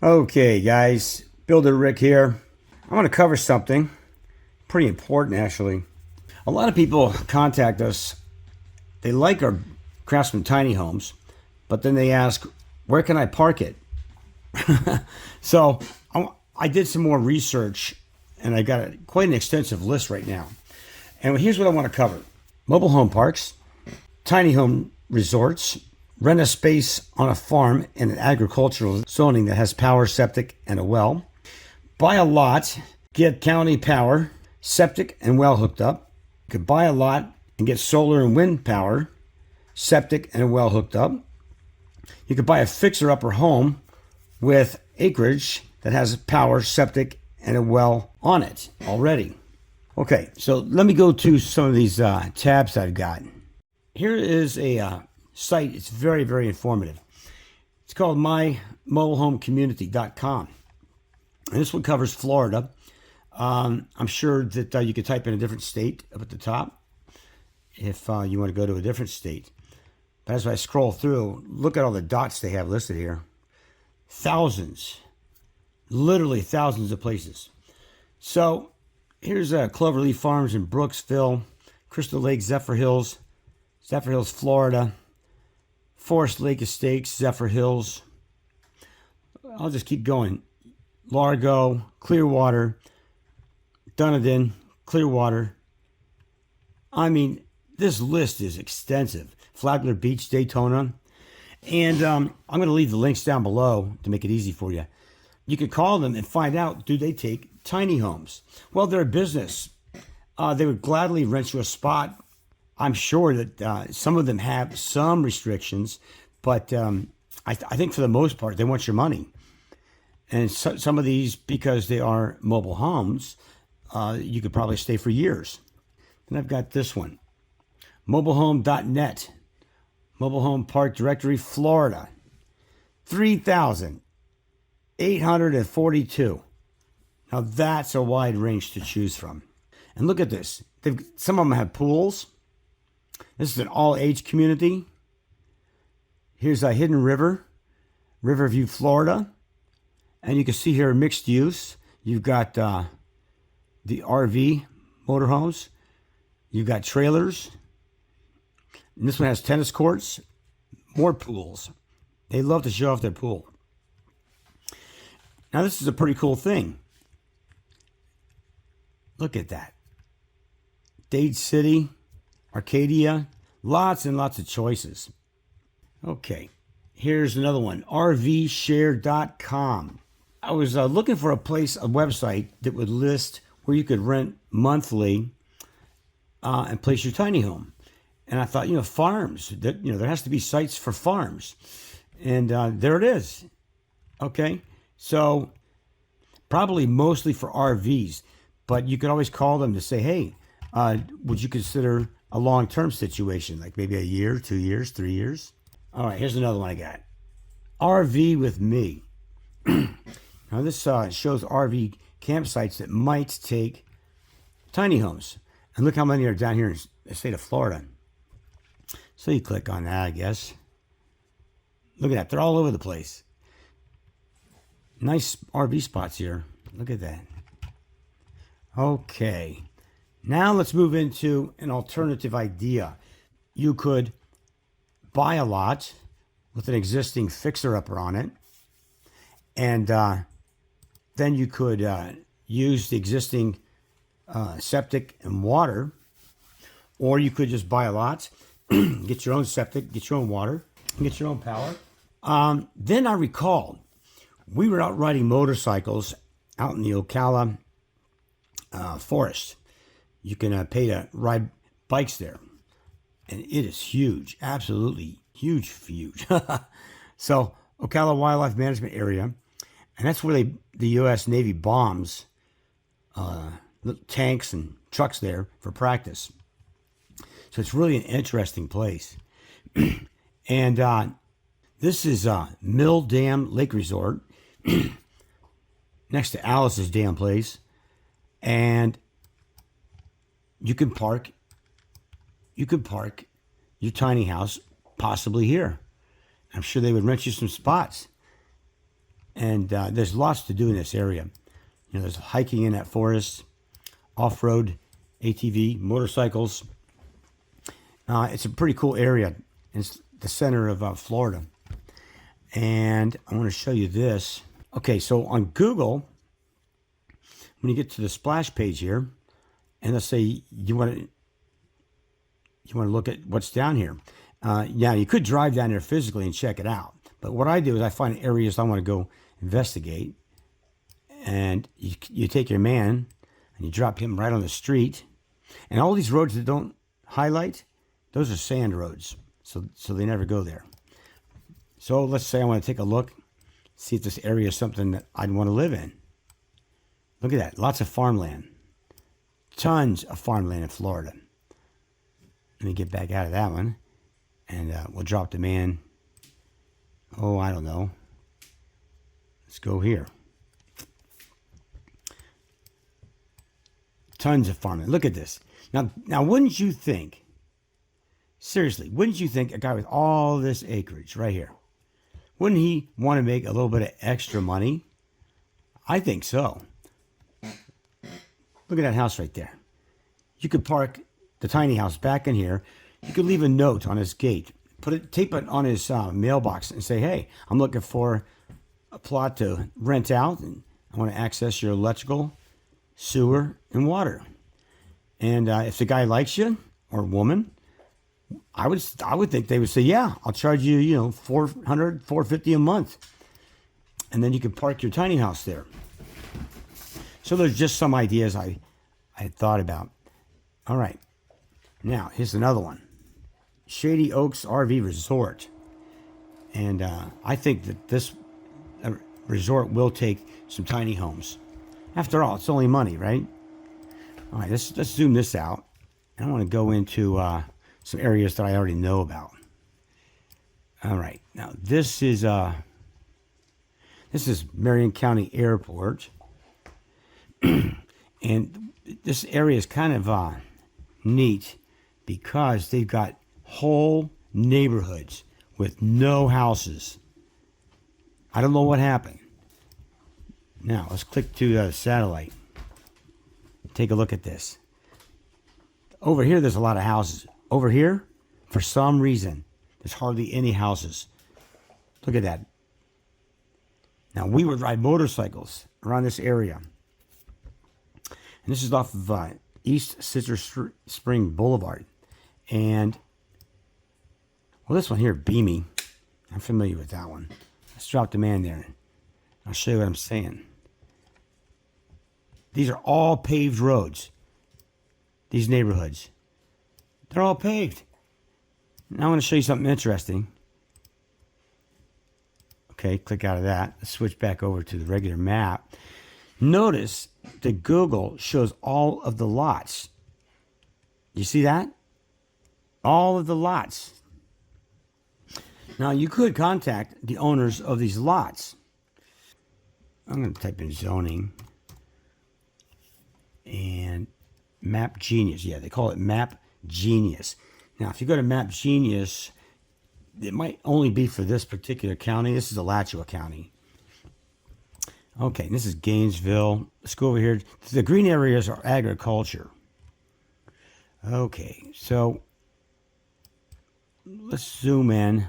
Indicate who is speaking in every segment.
Speaker 1: Okay, guys, Builder Rick here. I want to cover something pretty important, actually. A lot of people contact us. They like our Craftsman tiny homes, but then they ask, where can I park it? So I did some more research, and I got quite an extensive list right now. And here's what I want to cover: mobile home parks, tiny home resorts, rent a space on a farm in an agricultural zoning that has power, septic, and a well, buy a lot, get county power, septic, and well hooked up. You could buy a lot and get solar and wind power, septic, and a well hooked up. You could buy a fixer-upper home with acreage that has power, septic, and a well on it already. Okay, so let me go to some of these tabs I've got. Here is a site. It's very, very informative. It's called mymobilehomecommunity.com. And this one covers Florida. I'm sure that you could type in a different state up at the top if you want to go to a different state. But as I scroll through, look at all the dots they have listed here. Thousands, literally thousands of places. So here's Cloverleaf Farms in Brooksville, Crystal Lake, Zephyr Hills, Florida, Forest Lake Estates, Zephyr Hills. I'll just keep going. Largo, Clearwater, Dunedin, Clearwater. I mean, this list is extensive. Flagler Beach, Daytona. And I'm going to leave the links down below to make it easy for you. You can call them and find out, do they take tiny homes? Well, they're a business. They would gladly rent you a spot. I'm sure that some of them have some restrictions, but I think for the most part, they want your money. And some of these, because they are mobile homes, you could probably stay for years. Then I've got this one, mobilehome.net, Mobile Home Park Directory, Florida, 3,842. Now that's a wide range to choose from. And look at this. Some of them have pools. This is an all-age community. Here's a Hidden River, Riverview, Florida. And you can see here mixed use. You've got the RV motorhomes. You've got trailers. And this one has tennis courts, more pools. They love to show off their pool. Now this is a pretty cool thing. Look at that. Dade City, Arcadia, lots and lots of choices. Okay, here's another one, rvshare.com. I was looking for a website that would list where you could rent monthly and place your tiny home. And I thought, farms, there has to be sites for farms. And there it is. Okay, so probably mostly for RVs, but you could always call them to say, hey, would you consider a long-term situation, like maybe a year, 2 years, 3 years? All right, here's another one I got. RV with me. Now this shows RV campsites that might take tiny homes. And look how many are down here in the state of Florida. So you click on that, I guess. Look at that. They're all over the place. Nice RV spots here. Look at that. Okay. Now let's move into an alternative idea. You could buy a lot with an existing fixer-upper on it. And then you could use the existing septic and water. Or you could just buy a lot, get your own septic, get your own water, get your own power. Then I recall we were out riding motorcycles out in the Ocala forest. You can pay to ride bikes there. And it is huge, absolutely huge. So Ocala Wildlife Management Area, and that's where the U.S. Navy bombs tanks and trucks there for practice. So it's really an interesting place. And this is Mill Dam Lake Resort next to Alice's Dam Place. And you can park your tiny house possibly here. I'm sure they would rent you some spots. And there's lots to do in this area. You know, there's hiking in that forest, off-road ATV, motorcycles. It's a pretty cool area. It's the center of Florida. And I want to show you this. Okay, so on Google, when you get to the splash page here, and let's say you want to look at what's down here. Yeah, you could drive down there physically and check it out. But what I do is I find areas I want to go investigate. And you take your man and you drop him right on the street. And all these roads that don't highlight, those are sand roads. So they never go there. So let's say I want to take a look, see if this area is something that I'd want to live in. Look at that. Lots of farmland. Tons of farmland in Florida. Let me get back out of that one. And we'll drop the man. Oh, I don't know. Let's go here. Tons of farmland. Look at this. Now, wouldn't you think, seriously, wouldn't you think a guy with all this acreage right here, wouldn't he want to make a little bit of extra money? I think so. Look at that house right there. You could park the tiny house back in here. You could leave a note on his gate. Tape it on his mailbox and say, hey, I'm looking for a plot to rent out. And I want to access your electrical, sewer, and water. And if the guy likes you, or woman, I would think they would say, yeah, I'll charge you, $400, $450 a month. And then you can park your tiny house there. So there's just some ideas I had thought about. All right. Now, here's another one. Shady Oaks RV Resort. And I think that this resort will take some tiny homes. After all, it's only money, right? All right, let's zoom this out. And I want to go into some areas that I already know about. All right. Now, this is Marion County Airport. And this area is kind of neat because they've got whole neighborhoods with no houses. I don't know what happened. Now, let's click to the satellite. Take a look at this. Over here, there's a lot of houses. Over here, for some reason, there's hardly any houses. Look at that. Now, we would ride motorcycles around this area. And this is off of East Citrus Spring Boulevard. And, well, this one here, Beamy. I'm familiar with that one. Let's drop the man there. I'll show you what I'm saying. These are all paved roads. These neighborhoods. They're all paved. Now I want to show you something interesting. Okay, click out of that. Let's switch back over to the regular map. Notice that Google shows all of the lots. You see that? All of the lots. Now you could contact the owners of these lots. I'm going to type in zoning and Map Genius. Yeah, they call it Map Genius. Now, if you go to Map Genius, it might only be for this particular county. This is Alachua County. Okay, this is Gainesville. Let's go over here. The green areas are agriculture. Okay, so let's zoom in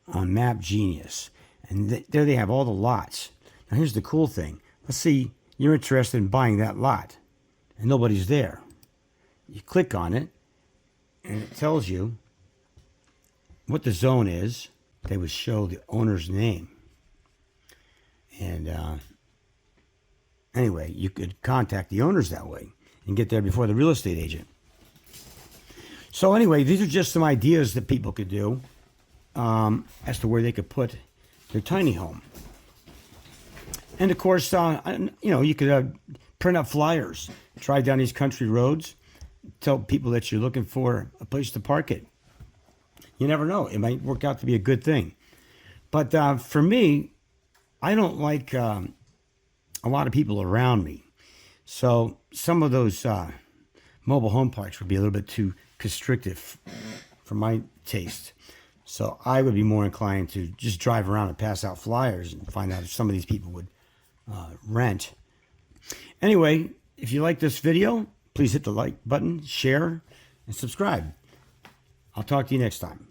Speaker 1: on Map Genius. And there they have all the lots. Now, here's the cool thing. Let's see, you're interested in buying that lot, and nobody's there. You click on it, and it tells you what the zone is. They would show the owner's name. And anyway, you could contact the owners that way and get there before the real estate agent. So anyway, these are just some ideas that people could do as to where they could put their tiny home. And of course, you could print up flyers, drive down these country roads, tell people that you're looking for a place to park it. You never know. It might work out to be a good thing. But for me, I don't like a lot of people around me. So some of those mobile home parks would be a little bit too constrictive for my taste. So I would be more inclined to just drive around and pass out flyers and find out if some of these people would rent. Anyway, if you like this video, please hit the like button, share, and subscribe. I'll talk to you next time.